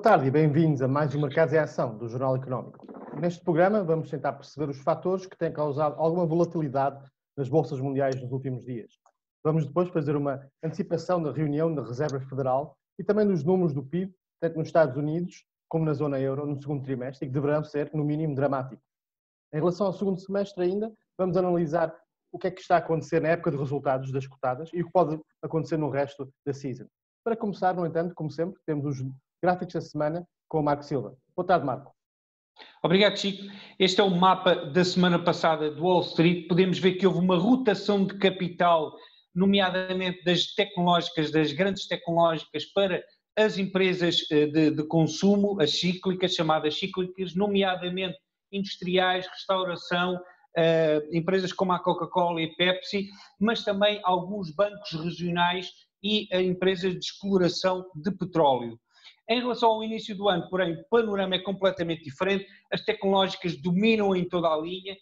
tarde e bem-vindos a mais um Mercados em Ação do Jornal Económico. Neste programa vamos tentar perceber os fatores que têm causado alguma volatilidade nas bolsas mundiais nos últimos dias. Vamos depois fazer uma antecipação da reunião da Reserva Federal e também dos números do PIB, tanto nos Estados Unidos como na zona euro no segundo trimestre, e que deverão ser, no mínimo, dramáticos. Em relação ao segundo semestre ainda, vamos analisar o que é que está a acontecer na época de resultados das cotadas e o que pode acontecer no resto da season. Para começar, no entanto, como sempre, temos os gráficos da semana com o Marco Silva. Boa tarde, Marco. Obrigado, Chico. Este é o mapa da semana passada do Wall Street. Podemos ver que houve uma rotação de capital, nomeadamente das tecnológicas, das grandes tecnológicas, para as empresas de consumo, as cíclicas, chamadas cíclicas, nomeadamente industriais, restauração, empresas como a Coca-Cola e a Pepsi, mas também alguns bancos regionais e empresas de exploração de petróleo. Em relação ao início do ano, porém, o panorama é completamente diferente, as tecnológicas dominam em toda a linha,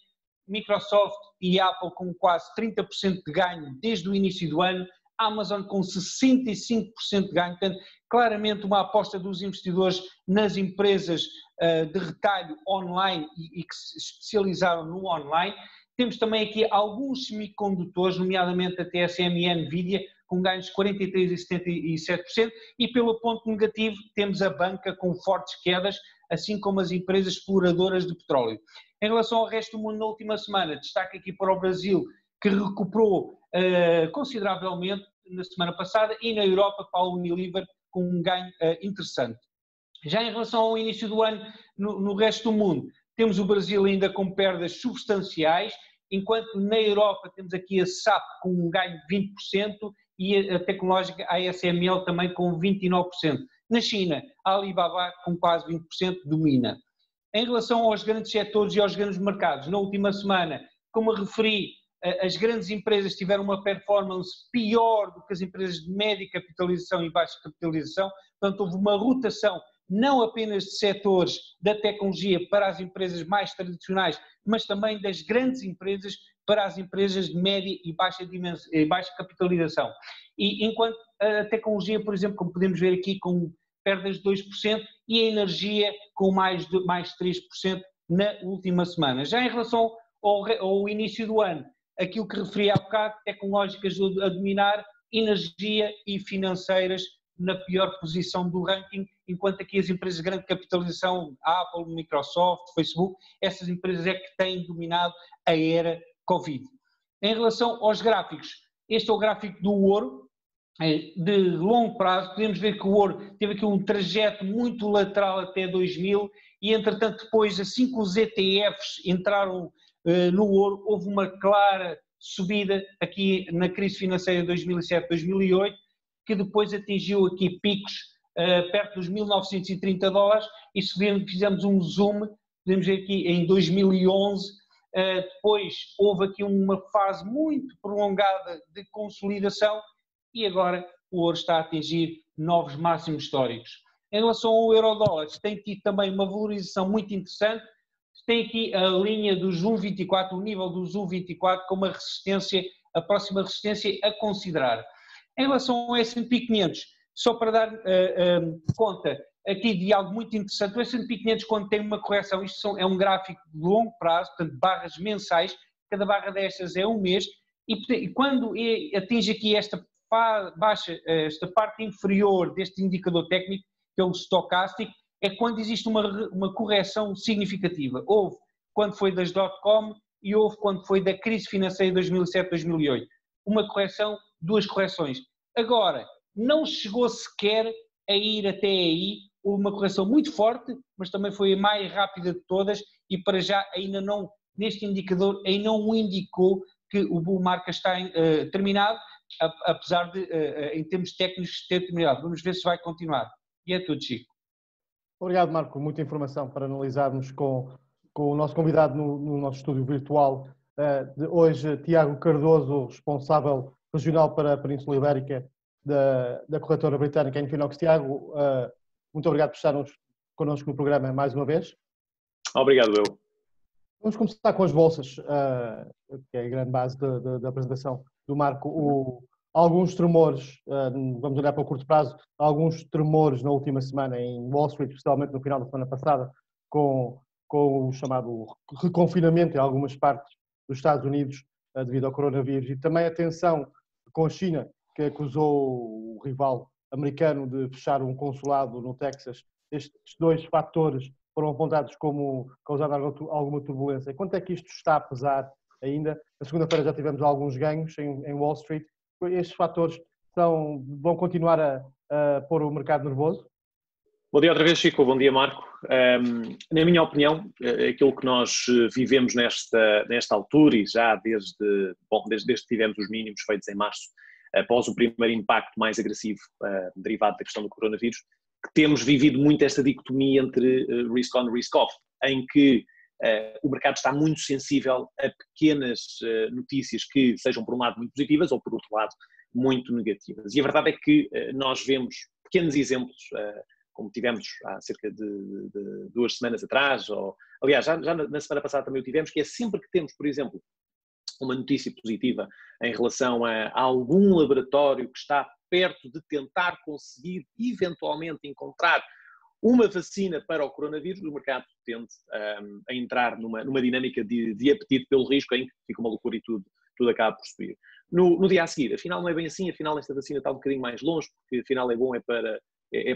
Microsoft e Apple com quase 30% de ganho desde o início do ano, Amazon com 65% de ganho, portanto, claramente uma aposta dos investidores nas empresas de retalho online e que se especializaram no online. Temos também aqui alguns semicondutores, nomeadamente a TSMC e a Nvidia, com ganhos de 43% e 77%, e pelo ponto negativo temos a banca com fortes quedas, assim como as empresas exploradoras de petróleo. Em relação ao resto do mundo, na última semana, destaque aqui para o Brasil, que recuperou consideravelmente na semana passada, e na Europa para a Unilever com um ganho interessante. Já em relação ao início do ano, no resto do mundo, temos o Brasil ainda com perdas substanciais, enquanto na Europa temos aqui a SAP com um ganho de 20% e a tecnológica ASML também com 29%. Na China, a Alibaba com quase 20% domina. Em relação aos grandes setores e aos grandes mercados, na última semana, como eu referi, as grandes empresas tiveram uma performance pior do que as empresas de média capitalização e baixa capitalização, portanto houve uma rotação não apenas de setores da tecnologia para as empresas mais tradicionais, mas também das grandes empresas para as empresas de média e baixa capitalização. E enquanto a tecnologia, por exemplo, como podemos ver aqui, com perdas de 2% e a energia com mais de 3% na última semana. Já em relação ao início do ano, aquilo que referi há bocado, tecnológicas a dominar, energia e financeiras na pior posição do ranking, enquanto aqui as empresas de grande capitalização, Apple, Microsoft, Facebook, essas empresas é que têm dominado a era Covid. Em relação aos gráficos, este é o gráfico do ouro, de longo prazo. Podemos ver que o ouro teve aqui um trajeto muito lateral até 2000 e, entretanto, depois, assim que os ETFs entraram no ouro, houve uma clara subida aqui na crise financeira de 2007-2008, que depois atingiu aqui picos perto dos $1.930, e se fizermos um zoom, podemos ver aqui em 2011, depois houve aqui uma fase muito prolongada de consolidação e agora o ouro está a atingir novos máximos históricos. Em relação ao euro-dólar, tem tido também uma valorização muito interessante, tem aqui a linha dos 1,24, o nível dos 1,24 como uma resistência, a próxima resistência a considerar. Em relação ao S&P 500, só para dar conta aqui de algo muito interessante, o S&P 500 quando tem uma correção, isto é um gráfico de longo prazo, portanto barras mensais, cada barra destas é um mês, e quando atinge aqui esta parte inferior deste indicador técnico, que é o stocastic, é quando existe uma correção significativa. Houve quando foi das .com e houve quando foi da crise financeira de 2007-2008. Uma correção, duas correções. Agora, não chegou sequer a ir até aí, houve uma correção muito forte, mas também foi a mais rápida de todas e para já ainda não, neste indicador, ainda não indicou que o bull market está terminado, apesar de, em termos técnicos, ter terminado. Vamos ver se vai continuar. E é tudo, Chico. Obrigado, Marco. Muita informação para analisarmos com o nosso convidado no nosso estúdio virtual de hoje, Tiago Cardoso, responsável regional para a Península Ibérica da corretora britânica Infinox. Tiago, muito obrigado por estar connosco no programa mais uma vez. Obrigado, eu. Vamos começar com as bolsas, que é a grande base da apresentação do Marco. alguns tremores, vamos olhar para o curto prazo, alguns tremores na última semana em Wall Street, especialmente no final da semana passada, com o chamado reconfinamento em algumas partes dos Estados Unidos devido ao coronavírus, e também a tensão com a China, que acusou o rival americano de fechar um consulado no Texas. Estes dois fatores foram apontados como causando alguma turbulência. Quanto é que isto está a pesar ainda? Na segunda-feira já tivemos alguns ganhos em Wall Street. Estes fatores vão continuar a pôr o mercado nervoso? Bom dia outra vez, Chico. Bom dia, Marco. Na minha opinião, aquilo que nós vivemos nesta altura, e já desde que tivemos os mínimos feitos em março, após o primeiro impacto mais agressivo derivado da questão do coronavírus, que temos vivido muito esta dicotomia entre risk on, risk off, em que o mercado está muito sensível a pequenas notícias que sejam, por um lado, muito positivas ou, por outro lado, muito negativas. E a verdade é que nós vemos pequenos exemplos, como tivemos há cerca de 2 semanas atrás, ou aliás, já na semana passada também o tivemos, que é sempre que temos, por exemplo, uma notícia positiva em relação a algum laboratório que está perto de tentar conseguir eventualmente encontrar uma vacina para o coronavírus, o mercado tende a entrar numa dinâmica de apetite pelo risco, em que fica uma loucura e tudo acaba por subir. No dia a seguir, afinal não é bem assim, afinal esta vacina está um bocadinho mais longe, porque afinal é bom para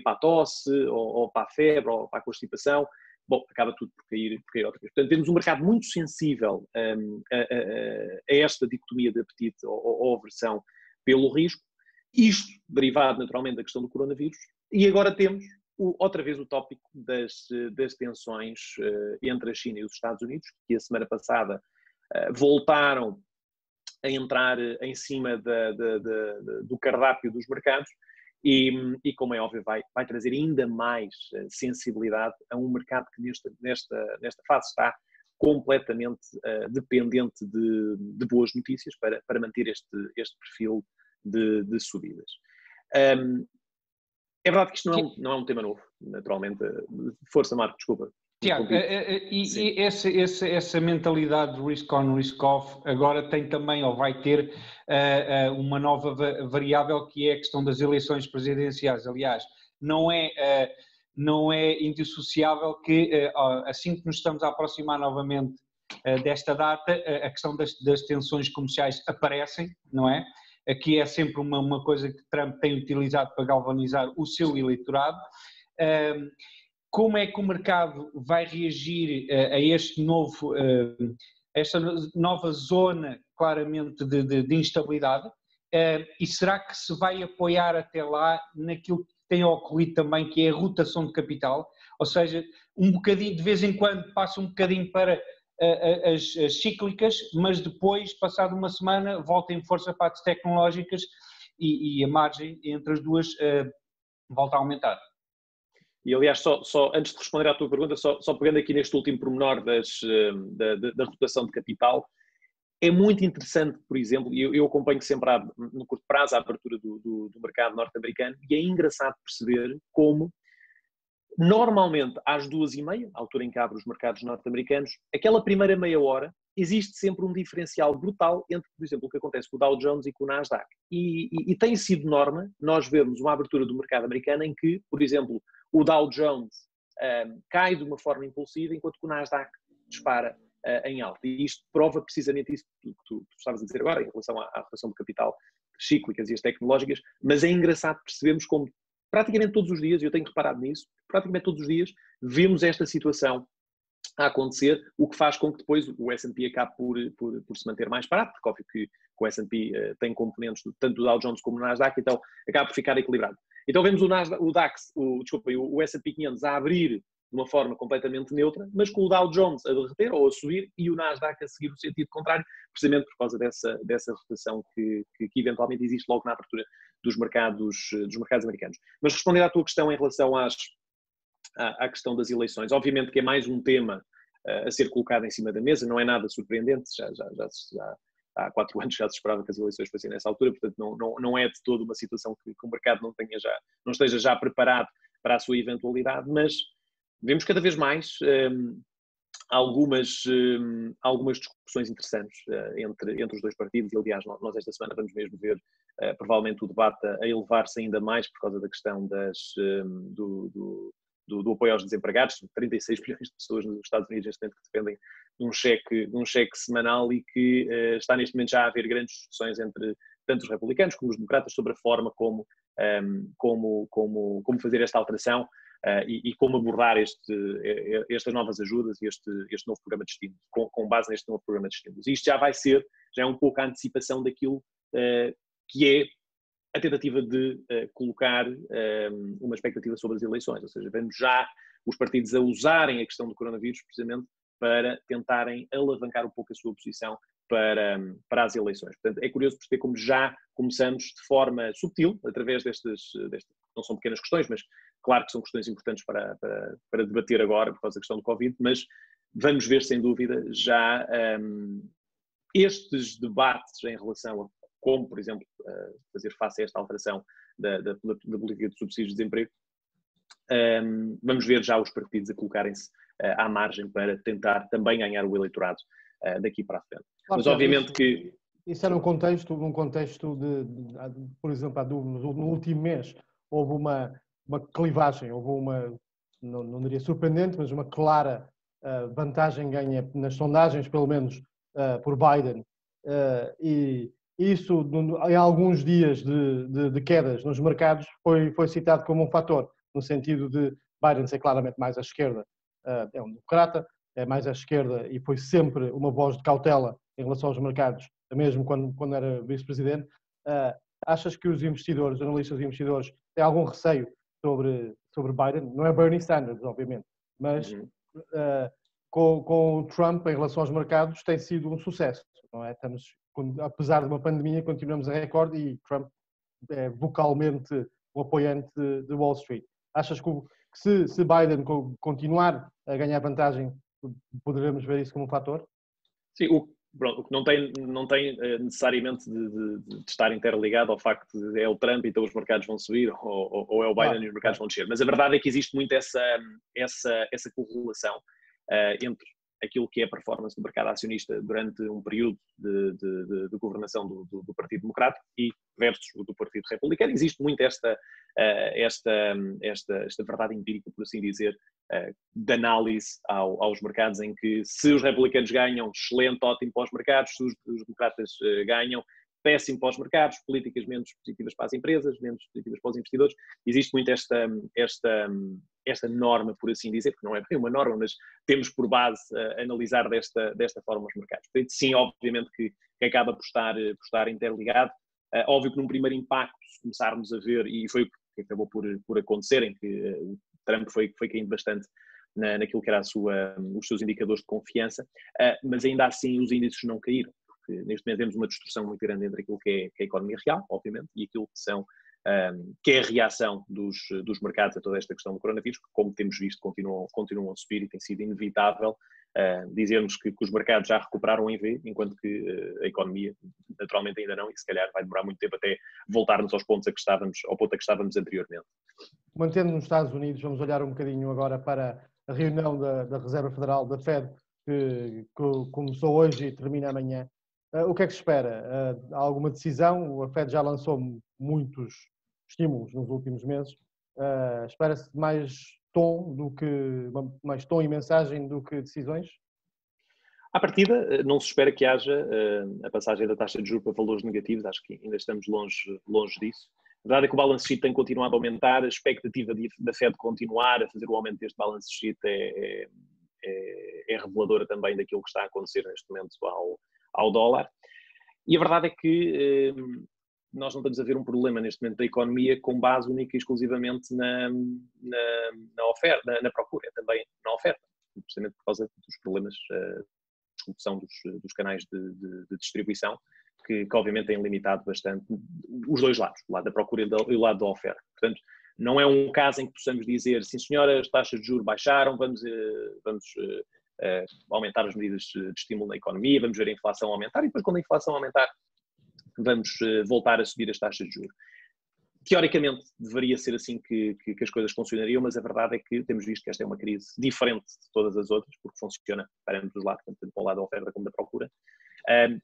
a tosse, ou para a febre, ou para a constipação. Bom, acaba tudo por cair outra vez. Portanto, temos um mercado muito sensível a esta dicotomia de apetite ou aversão pelo risco, isto derivado naturalmente da questão do coronavírus, e agora temos outra vez o tópico das tensões entre a China e os Estados Unidos, que a semana passada voltaram a entrar em cima do cardápio dos mercados, e como é óbvio vai trazer ainda mais sensibilidade a um mercado que nesta fase está completamente dependente de boas notícias para manter este perfil de subidas. É verdade que isto não é um tema novo, naturalmente. Força, Marco, desculpa. Tiago, e essa mentalidade de risk on, risk off agora tem também, ou vai ter, uma nova variável, que é a questão das eleições presidenciais. Aliás, não é indissociável que, assim que nos estamos a aproximar novamente desta data, a questão das tensões comerciais aparecem, não é? Aqui é sempre uma coisa que Trump tem utilizado para galvanizar o seu eleitorado. Como é que o mercado vai reagir a esta nova zona, claramente, de instabilidade? E será que se vai apoiar até lá naquilo que tem ocorrido também, que é a rotação de capital? Ou seja, um bocadinho, de vez em quando, passa um bocadinho para as cíclicas, mas depois, passado uma semana, volta em força para as tecnológicas e a margem entre as duas volta a aumentar. E aliás, só antes de responder à tua pergunta, só pegando aqui neste último pormenor da rotação de capital, é muito interessante, por exemplo, e eu acompanho sempre no curto prazo a abertura do mercado norte-americano, e é engraçado perceber como normalmente às 2h30, a altura em que abre os mercados norte-americanos, aquela primeira meia hora, existe sempre um diferencial brutal entre, por exemplo, o que acontece com o Dow Jones e com o Nasdaq. E tem sido norma nós vermos uma abertura do mercado americano em que, por exemplo, o Dow Jones cai de uma forma impulsiva, enquanto que o Nasdaq dispara em alta. E isto prova precisamente isso que tu estavas a dizer agora, em relação à rotação de capital cíclicas e as tecnológicas, mas é engraçado percebermos como praticamente todos os dias, e eu tenho reparado nisso, praticamente todos os dias vemos esta situação a acontecer, o que faz com que depois o S&P acabe por se manter mais barato, porque óbvio que o S&P tem componentes tanto do Dow Jones como do Nasdaq, então acaba por ficar equilibrado. Então vemos o S&P 500 a abrir de uma forma completamente neutra, mas com o Dow Jones a derreter ou a subir e o Nasdaq a seguir o sentido contrário, precisamente por causa dessa rotação que eventualmente existe logo na abertura dos mercados americanos. Mas respondendo à tua questão em relação à questão das eleições, obviamente que é mais um tema a ser colocado em cima da mesa, não é nada surpreendente, já há 4 anos já se esperava que as eleições fossem nessa altura, portanto não é de todo uma situação que o mercado não esteja já preparado para a sua eventualidade, mas vemos cada vez mais algumas discussões interessantes entre os dois partidos, e aliás nós esta semana vamos mesmo ver provavelmente o debate a elevar-se ainda mais por causa da questão do apoio aos desempregados. 36 milhões de pessoas nos Estados Unidos neste momento que dependem de um cheque semanal, e que está neste momento já a haver grandes discussões entre tanto os republicanos como os democratas sobre a forma como fazer esta alteração e como abordar estas novas ajudas e este novo programa de estímulos, com base neste novo programa de estímulos. E isto já é um pouco a antecipação daquilo que é a tentativa de colocar uma expectativa sobre as eleições, ou seja, vemos já os partidos a usarem a questão do coronavírus precisamente para tentarem alavancar um pouco a sua posição para as eleições. Portanto, é curioso perceber como já começamos de forma subtil, através destas não são pequenas questões, mas claro que são questões importantes para debater agora por causa da questão do Covid, mas vamos ver sem dúvida já estes debates em relação a como, por exemplo, fazer face a esta alteração da política de subsídios de desemprego. Vamos ver já os partidos a colocarem-se à margem para tentar também ganhar o eleitorado daqui para a frente. Claro, mas obviamente que... Isso é num contexto de por exemplo, no último mês houve uma clivagem, houve uma, não diria surpreendente, mas uma clara vantagem ganha nas sondagens, pelo menos por Biden, e isso, em alguns dias de quedas nos mercados, foi citado como um fator, no sentido de Biden ser claramente mais à esquerda, é um democrata, é mais à esquerda e foi sempre uma voz de cautela em relação aos mercados, mesmo quando era vice-presidente. Achas que os investidores, analistas e investidores, têm algum receio sobre Biden? Não é Bernie Sanders, obviamente, mas com o Trump em relação aos mercados tem sido um sucesso, não é? Apesar de uma pandemia, continuamos a recorde e Trump é vocalmente um apoiante de Wall Street. Achas que se Biden continuar a ganhar vantagem, poderemos ver isso como um fator? Sim, o que não tem necessariamente de estar interligado ao facto de é o Trump, então os mercados vão subir, ou é o Biden e os mercados vão descer. Mas a verdade é que existe muito essa correlação entre aquilo que é a performance do mercado acionista durante um período de governação do Partido Democrático e versus o do Partido Republicano. Existe muito esta verdade empírica, por assim dizer, de análise aos mercados, em que se os republicanos ganham, excelente, ótimo para os mercados, se os democratas ganham, péssimo para os mercados, políticas menos positivas para as empresas, menos positivas para os investidores. Existe muito esta norma, por assim dizer, porque não é bem uma norma, mas temos por base analisar desta forma os mercados. Portanto, sim, obviamente que acaba por estar interligado. Óbvio que num primeiro impacto, se começarmos a ver, e foi o que acabou por acontecer, em que o Trump foi caindo bastante naquilo que era os seus indicadores de confiança, mas ainda assim os índices não caíram. Neste momento temos uma distorção muito grande entre aquilo que é a economia real, obviamente, e aquilo que é a reação dos mercados a toda esta questão do coronavírus, que, como temos visto, continuam a subir, e tem sido inevitável dizermos que os mercados já recuperaram em V, enquanto que a economia naturalmente ainda não, e se calhar vai demorar muito tempo até voltarmos ao ponto a que estávamos anteriormente. Mantendo nos Estados Unidos, vamos olhar um bocadinho agora para a reunião da Reserva Federal, da Fed, que começou hoje e termina amanhã. O que é que se espera? Há alguma decisão? A Fed já lançou muitos estímulos nos últimos meses. Espera-se mais tom e mensagem do que decisões? À partida, não se espera que haja a passagem da taxa de juros para valores negativos. Acho que ainda estamos longe disso. A verdade é que o balance sheet tem continuado a aumentar. A expectativa da Fed continuar a fazer o aumento deste balance sheet é reveladora também daquilo que está a acontecer neste momento ao dólar. E a verdade é que nós não estamos a ver um problema neste momento da economia com base única e exclusivamente na oferta, na procura, também na oferta, precisamente por causa dos problemas de disrupção dos canais de distribuição, que obviamente têm limitado bastante os dois lados, o lado da procura e o lado da oferta. Portanto, não é um caso em que possamos dizer, sim senhora, as taxas de juros baixaram, vamos aumentar as medidas de estímulo na economia, vamos ver a inflação aumentar e depois, quando a inflação aumentar, vamos voltar a subir as taxas de juros. Teoricamente deveria ser assim que as coisas funcionariam, mas a verdade é que temos visto que esta é uma crise diferente de todas as outras, porque funciona para ambos os lados, tanto para o lado da oferta como da procura.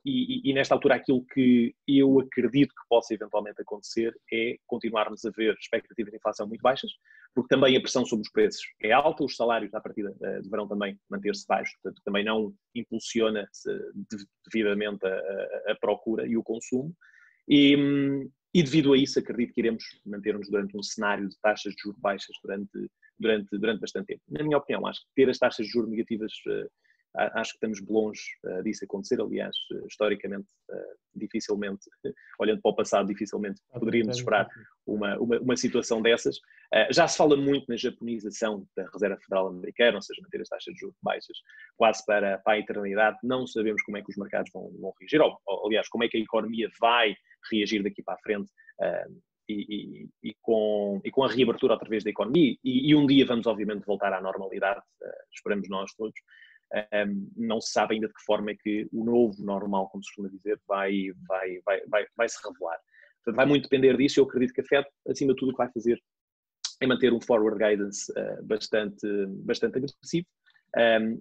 E nesta altura aquilo que eu acredito que possa eventualmente acontecer é continuarmos a ver expectativas de inflação muito baixas, porque também a pressão sobre os preços é alta, os salários à partida deverão também manter-se baixos, portanto também não impulsiona devidamente a procura e o consumo. E devido a isso acredito que iremos manter-nos durante um cenário de taxas de juros baixas durante bastante tempo. Na minha opinião, acho que ter as taxas de juros negativas, acho que estamos longe disso acontecer. Aliás, historicamente, dificilmente, olhando para o passado, dificilmente poderíamos esperar uma situação dessas. Já se fala muito na japonização da Reserva Federal Americana, ou seja, manter as taxas de juros baixas quase para a eternidade. Não sabemos como é que os mercados vão reagir, ou aliás, como é que a economia vai reagir daqui para a frente, e com a reabertura outra vez da economia, e um dia vamos obviamente voltar à normalidade, esperamos nós todos. Não se sabe ainda de que forma é que o novo normal, como se costuma dizer, vai se revelar. Portanto, vai muito depender disso. Eu acredito que a Fed, acima de tudo, o que vai fazer é manter um forward guidance bastante agressivo,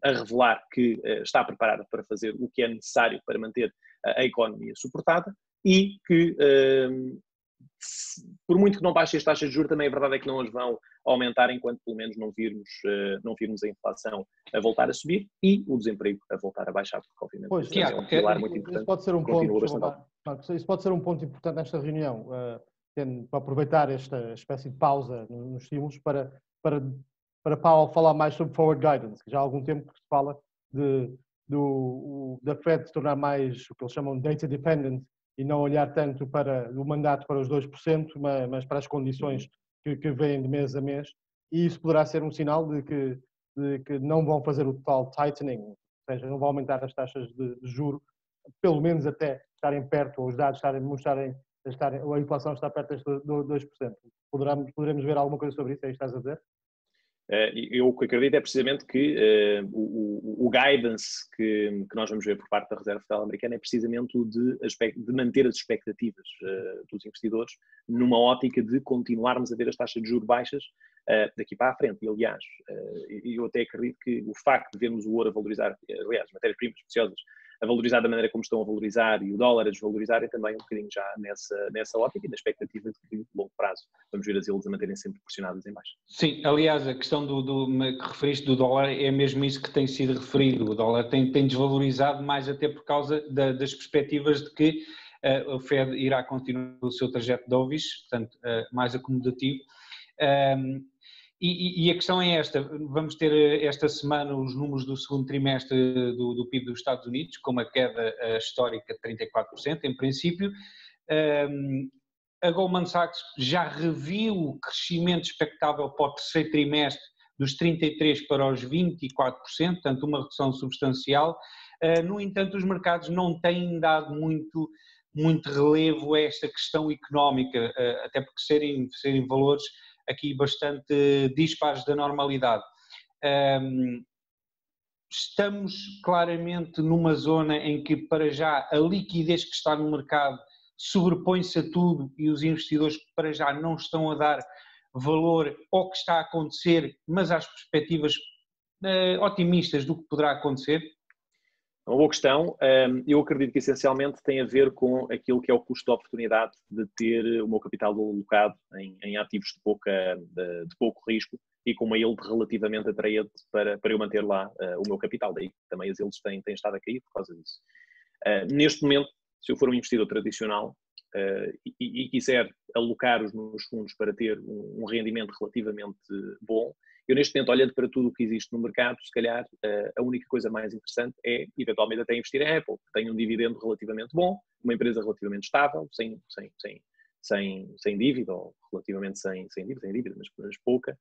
a revelar que está preparada para fazer o que é necessário para manter a economia suportada e que, por muito que não baixem as taxas de juros, também a verdade é que não as vão aumentar enquanto pelo menos não virmos a inflação a voltar a subir e o desemprego a voltar a baixar, porque obviamente é um pilar muito importante. Isso pode ser isso pode ser um ponto importante nesta reunião, para aproveitar esta espécie de pausa nos estímulos para Powell falar mais sobre forward guidance, que já há algum tempo que se fala da Fed se tornar mais o que eles chamam de data dependent e não olhar tanto para o mandato para os 2%, mas para as condições que vêm de mês a mês, e isso poderá ser um sinal de que não vão fazer o tal tightening, ou seja, não vão aumentar as taxas de juro, pelo menos até estarem perto, ou os dados mostrarem a inflação está perto destes 2%. Poderemos ver alguma coisa sobre isso? É isso que estás a dizer? Eu o que acredito é precisamente que o guidance que nós vamos ver por parte da Reserva Federal Americana é precisamente o de manter as expectativas dos investidores numa ótica de continuarmos a ver as taxas de juros baixas daqui para a frente. E, aliás, eu até acredito que o facto de vermos o ouro a valorizar, aliás, matérias-primas preciosas, a valorizar da maneira como estão a valorizar e o dólar a desvalorizar é também um bocadinho já nessa ótica e na expectativa de que, a longo prazo, vamos ver as yields a manterem sempre pressionadas em baixo. Sim, aliás, a questão que referiste do dólar é mesmo isso que tem sido referido. O dólar tem desvalorizado mais até por causa das perspectivas de que o Fed irá continuar o seu trajeto de dovish, portanto, mais acomodativo. E a questão é esta, vamos ter esta semana os números do segundo trimestre do PIB dos Estados Unidos, com uma queda histórica de 34%, em princípio. A Goldman Sachs já reviu o crescimento expectável para o terceiro trimestre dos 33% para os 24%, portanto uma redução substancial. No entanto, os mercados não têm dado muito relevo a esta questão económica, até porque serem valores aqui bastante dispares da normalidade. Estamos claramente numa zona em que, para já, a liquidez que está no mercado sobrepõe-se a tudo e os investidores, para já, não estão a dar valor ao que está a acontecer, mas às perspectivas otimistas do que poderá acontecer? É uma boa questão. Eu acredito que essencialmente tem a ver com aquilo que é o custo de oportunidade de ter o meu capital alocado em ativos de pouco risco e com uma yield relativamente atraente para eu manter lá o meu capital. Daí também as yields têm estado a cair por causa disso. Neste momento, se eu for um investidor tradicional e quiser alocar os meus fundos para ter um rendimento relativamente bom, eu neste momento, olhando para tudo o que existe no mercado, se calhar a única coisa mais interessante é, eventualmente, até investir em Apple, que tem um dividendo relativamente bom, uma empresa relativamente estável, sem dívida, ou relativamente sem dívida, mas pouca,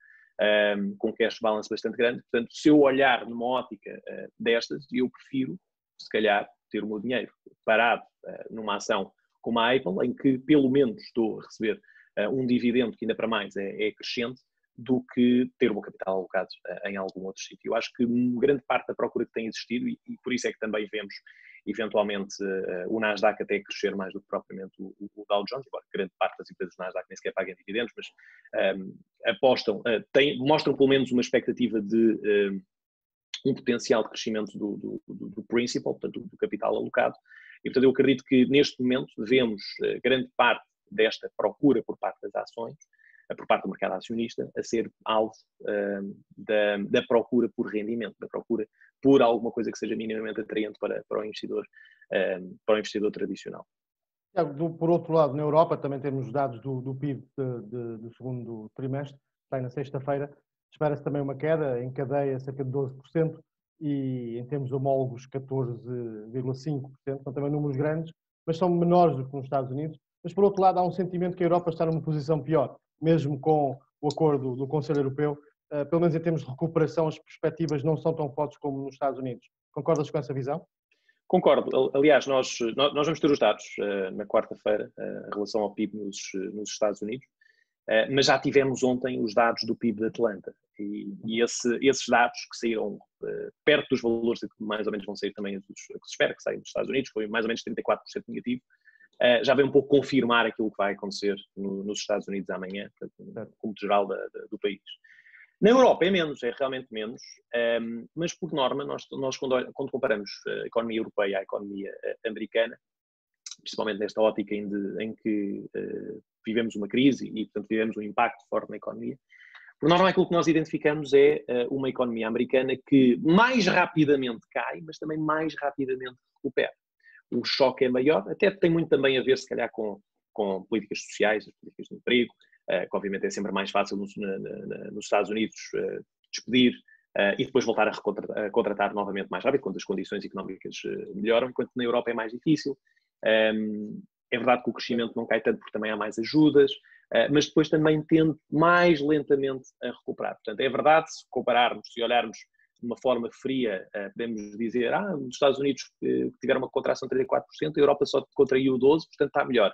com cash balance bastante grande. Portanto, se eu olhar numa ótica destas, eu prefiro, se calhar, ter o meu dinheiro parado numa ação como a Apple, em que pelo menos estou a receber um dividendo que ainda para mais é crescente, do que ter o meu capital alocado em algum outro sítio. Eu acho que grande parte da procura que tem existido, e por isso é que também vemos eventualmente o Nasdaq até crescer mais do que propriamente o Dow Jones, embora grande parte das empresas do Nasdaq nem sequer paguem dividendos, mas apostam, mostram pelo menos uma expectativa de um potencial de crescimento do principal, portanto do capital alocado, e portanto eu acredito que neste momento vemos grande parte desta procura por parte das ações, por parte do mercado acionista, a ser alvo da procura por rendimento, da procura por alguma coisa que seja minimamente atraente para o investidor tradicional. Por outro lado, na Europa também temos dados do PIB do segundo trimestre, sai na sexta-feira, espera-se também uma queda, em cadeia cerca de 12% e em termos homólogos 14,5%, são também números grandes, mas são menores do que nos Estados Unidos. Mas por outro lado há um sentimento que a Europa está numa posição pior, mesmo com o acordo do Conselho Europeu, pelo menos em termos de recuperação as perspectivas não são tão fortes como nos Estados Unidos. Concordas com essa visão? Concordo. Aliás, nós vamos ter os dados na quarta-feira em relação ao PIB nos Estados Unidos, mas já tivemos ontem os dados do PIB de Atlanta e esses dados que saíram perto dos valores que mais ou menos vão sair também, que se espera que saiam dos Estados Unidos, foi mais ou menos 34% negativo, já vem um pouco confirmar aquilo que vai acontecer nos Estados Unidos amanhã, como geral do país. Na Europa é menos, é realmente menos, mas por norma nós quando comparamos a economia europeia à economia americana, principalmente nesta ótica em que vivemos uma crise e portanto vivemos um impacto forte na economia, por norma aquilo que nós identificamos é uma economia americana que mais rapidamente cai, mas também mais rapidamente recupera. O choque é maior, até tem muito também a ver se calhar com políticas sociais, as políticas de emprego, que obviamente é sempre mais fácil nos Estados Unidos despedir e depois voltar a contratar novamente mais rápido, quando as condições económicas melhoram, enquanto na Europa é mais difícil. É verdade que o crescimento não cai tanto porque também há mais ajudas, mas depois também tende mais lentamente a recuperar. Portanto, é verdade, se compararmos, se olharmos de uma forma fria, podemos dizer, os Estados Unidos tiveram uma contração de 34%, a Europa só contraiu 12%, portanto está melhor.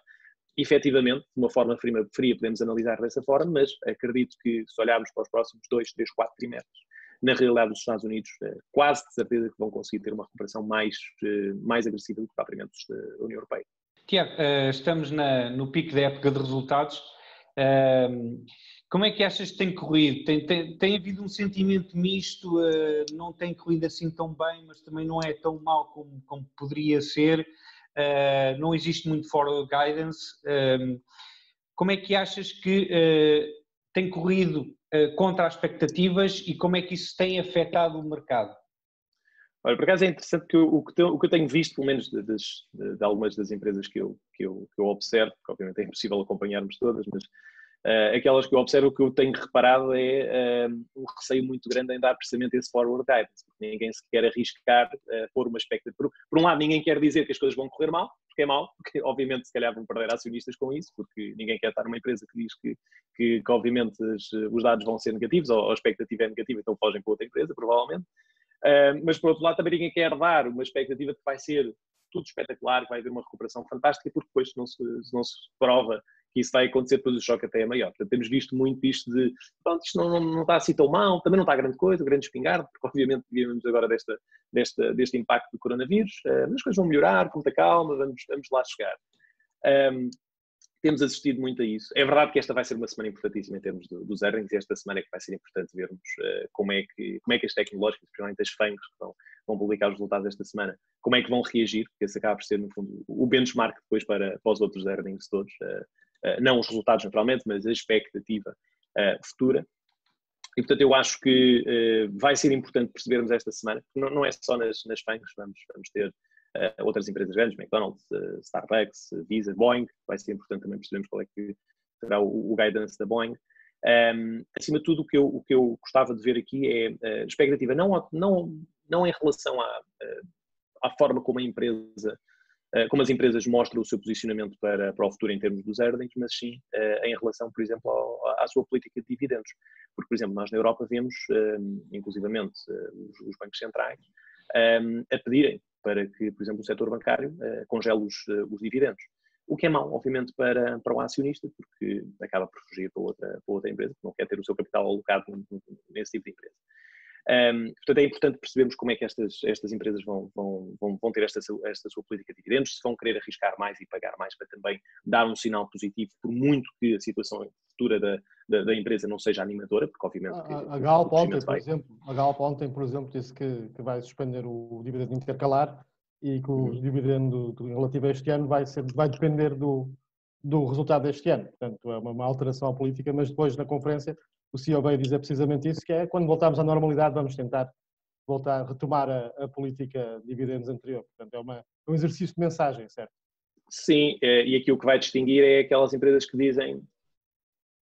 Efetivamente, de uma forma fria podemos analisar dessa forma, mas acredito que se olharmos para os próximos 2, 3, 4 trimestres, na realidade dos Estados Unidos, quase de certeza que vão conseguir ter uma recuperação mais agressiva do que propriamente da União Europeia. Tiago, estamos no pico da época de resultados. Como é que achas que tem corrido? Tem havido um sentimento misto, não tem corrido assim tão bem, mas também não é tão mal como poderia ser. Não existe muito forward guidance. Como é que achas que tem corrido contra as expectativas e como é que isso tem afetado o mercado? Olha, por acaso é interessante que o que eu tenho visto, pelo menos de algumas das empresas que eu observo, que obviamente é impossível acompanharmos todas, mas aquelas que eu observo, o que eu tenho reparado é um receio muito grande em dar precisamente esse forward guidance, porque ninguém se quer arriscar pôr uma expectativa. Por um lado, ninguém quer dizer que as coisas vão correr mal, porque é mal, porque obviamente se calhar vão perder acionistas com isso, porque ninguém quer estar numa empresa que diz que obviamente os dados vão ser negativos, ou a expectativa é negativa, então fogem para outra empresa, provavelmente. Mas por outro lado também ninguém quer dar uma expectativa que vai ser tudo espetacular, que vai haver uma recuperação fantástica, porque depois se não se prova que isso vai acontecer, depois o choque até é maior. Portanto, temos visto muito isto de, pronto, isto não está assim tão mal, também não está grande coisa, grande espingarda, porque obviamente vivemos agora deste impacto do coronavírus, mas as coisas vão melhorar, com muita calma, vamos lá chegar. Temos assistido muito a isso. É verdade que esta vai ser uma semana importantíssima em termos dos earnings, e esta semana é que vai ser importante vermos como é que as tecnológicas, principalmente as FANGs, que vão publicar os resultados esta semana, como é que vão reagir, porque esse acaba por ser, no fundo, o benchmark depois para os outros earnings todos. Não os resultados, naturalmente, mas a expectativa futura. E, portanto, eu acho que vai ser importante percebermos esta semana, não é só nas FANGs, vamos ter outras empresas grandes, McDonald's, Starbucks, Visa, Boeing, vai ser importante também percebermos qual é que será o guidance da Boeing. Acima de tudo, o que eu gostava de ver aqui é a expectativa, não em relação à forma como as empresas mostram o seu posicionamento para o futuro em termos dos earnings, mas sim em relação, por exemplo, à sua política de dividendos. Porque, por exemplo, nós na Europa vemos, inclusivamente, os bancos centrais a pedirem para que, por exemplo, o setor bancário congele os dividendos. o que é mau, obviamente, para o acionista, porque acaba por fugir para outra empresa, que não quer ter o seu capital alocado nesse tipo de empresa. Portanto, é importante percebermos como é que estas empresas vão ter esta sua política de dividendos, se vão querer arriscar mais e pagar mais para também dar um sinal positivo, por muito que a situação futura da empresa não seja animadora, porque obviamente... A Galp ontem, por exemplo, disse que vai suspender o dividendo intercalar e que o dividendo relativo a este ano vai depender do resultado deste ano. Portanto, é uma alteração política, mas depois na conferência o CEO veio dizer precisamente isso, que é quando voltarmos à normalidade vamos tentar voltar a retomar a política de dividendos anterior. Portanto, é um exercício de mensagem, certo? Sim, e aqui o que vai distinguir é aquelas empresas que dizem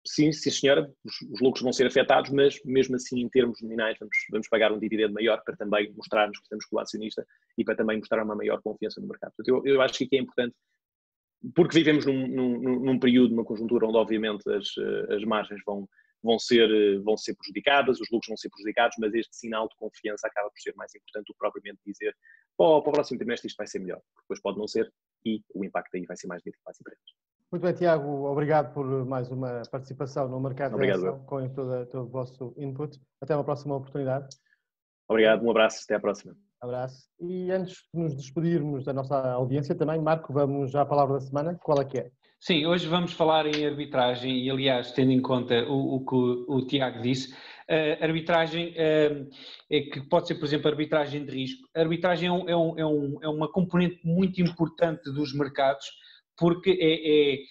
sim senhora, os lucros vão ser afetados, mas mesmo assim em termos nominais vamos pagar um dividendo maior para também mostrarmos que estamos com o acionista e para também mostrar uma maior confiança no mercado. Portanto, eu acho que aqui é importante, porque vivemos num período, numa conjuntura onde obviamente as margens vão ser prejudicadas, os lucros vão ser prejudicados, mas este sinal de confiança acaba por ser mais importante do que propriamente dizer para o próximo trimestre isto vai ser melhor, porque depois pode não ser e o impacto aí vai ser mais negativo para as empresas. Muito bem, Tiago, obrigado por mais uma participação no Mercado de Ação, com todo o vosso input. Até uma próxima oportunidade. Obrigado, um abraço, até à próxima. Abraço. E antes de nos despedirmos da nossa audiência também, Marco, vamos já à palavra da semana. Qual é que é? Sim, hoje vamos falar em arbitragem e, aliás, tendo em conta o que o Tiago disse, arbitragem é que pode ser, por exemplo, arbitragem de risco. A arbitragem é uma componente muito importante dos mercados porque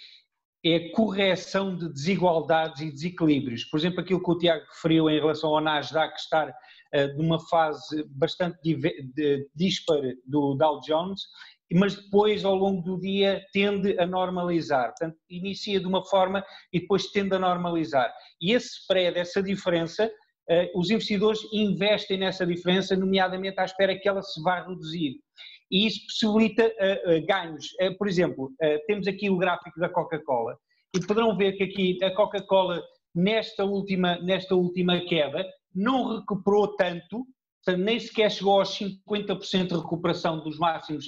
é a correção de desigualdades e desequilíbrios. Por exemplo, aquilo que o Tiago referiu em relação ao Nasdaq estar numa fase bastante dispare do Dow Jones, mas depois, ao longo do dia, tende a normalizar. Portanto, inicia de uma forma e depois tende a normalizar. E esse spread, essa diferença, os investidores investem nessa diferença, nomeadamente à espera que ela se vá reduzir. E isso possibilita ganhos. Por exemplo, temos aqui o gráfico da Coca-Cola e poderão ver que aqui a Coca-Cola, nesta última queda, não recuperou tanto, portanto, nem sequer chegou aos 50% de recuperação dos máximos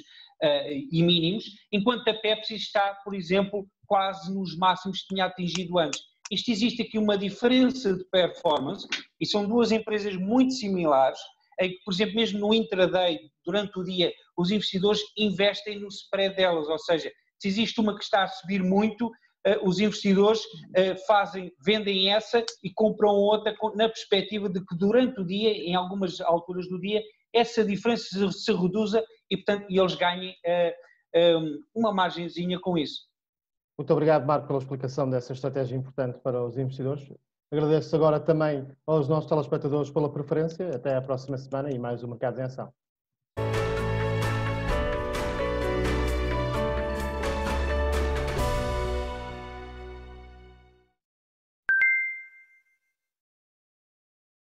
e mínimos, enquanto a Pepsi está, por exemplo, quase nos máximos que tinha atingido antes. Existe aqui uma diferença de performance e são duas empresas muito similares, em que, por exemplo, mesmo no intraday, durante o dia, os investidores investem no spread delas, ou seja, se existe uma que está a subir muito, os investidores vendem essa e compram outra na perspectiva de que durante o dia, em algumas alturas do dia, essa diferença se reduza e, portanto, eles ganhem uma margenzinha com isso. Muito obrigado, Marco, pela explicação dessa estratégia importante para os investidores. Agradeço agora também aos nossos telespectadores pela preferência. Até à próxima semana e mais um Mercados em Ação.